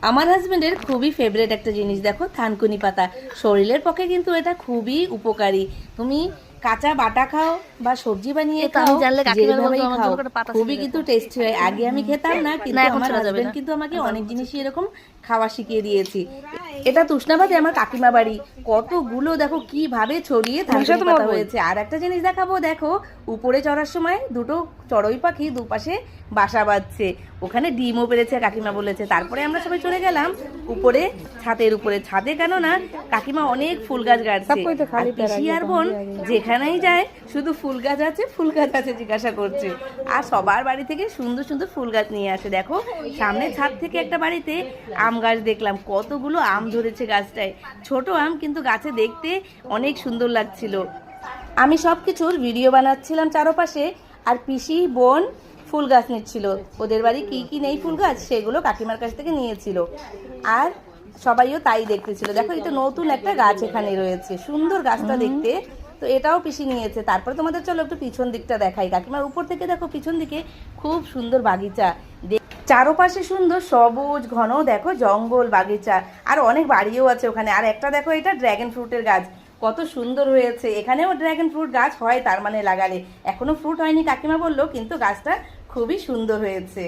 আমার হাজবেন্ডের খুবই ফেভারিট একটা জিনিস, দেখো থানকুনি পাতা। শরীরের পক্ষে কিন্তু এটা খুবই উপকারী। তুমি কাঁচা বাটা খাও বা সবজি বানিয়ে খাও, যেভাবেই খাও, খুবই কিন্তু টেস্টি হয়। আগে আমি খেতাম না, কিন্তু আমার হাজবেন্ড কিন্তু আমাকে অনেক জিনিসই এরকম খাওয়া শিখিয়ে দিয়েছি। এটা তুষ্ণাবাদে আমার কাকিমা বাড়ি, কতগুলো দেখো কিভাবে ছড়িয়ে থানকুনি পাতা হয়েছে। আর একটা জিনিস দেখাবো, দেখো উপরে চড়ার সময় দুটো চড়ুই পাখি দুপাশে বাসা বাঁধছে, ওখানে ডিমও পেরেছে কাকিমা বলেছে। তারপরে আমরা সবাই চলে গেলাম উপরে, ছাদের উপরে। ছাদে কেন না, কাকিমা অনেক ফুল গাছ গাড়ছে, আর পিসি আর বোন যেখানেই যায় শুধু ফুল গাছ আছে ফুল গাছ আছে জিজ্ঞাসা করছে, আর সবার বাড়ি থেকে সুন্দর সুন্দর ফুল গাছ নিয়ে আসে। দেখো সামনে ছাদ থেকে একটা বাড়িতে আম গাছ দেখলাম, কতগুলো আম ধরেছে গাছটায়, ছোট আম কিন্তু গাছে দেখতে অনেক সুন্দর লাগছিল। আমি সব কিছুর ভিডিও বানাচ্ছিলাম চারপাশে, আর পিসি বোন ফুল গাছ নিচ্ছিল। ওদের বাড়ি কি কি নেই ফুল গাছ, সেগুলো কাকিমার কাছ থেকে নিয়েছিল, আর সবাইও তাই দেখতেছিল। দেখো এটা নতুন একটা গাছ এখানে রয়েছে, সুন্দর গাছটা দেখতে, তো এটাও পিসি নিয়েছে। তারপরে তোমাদের চলো একটু পিছন দিকটা দেখাই। কাকিমার উপর থেকে দেখো পিছন দিকে খুব সুন্দর বাগিচা, চারপাশে সুন্দর সবুজ ঘন, দেখো জঙ্গল বাগিচা, আর অনেক বাড়িও আছে ওখানে। আর একটা দেখো, এটা ড্রাগন ফ্রুটের গাছ, কত সুন্দর হয়েছে। এখানেও ড্রাগন ফ্রুট গাছ হয়, তার মানে লাগালে। এখনো ফ্রুট হয়নি কাকিমা বললো, কিন্তু গাছটা খুবই সুন্দর হয়েছে।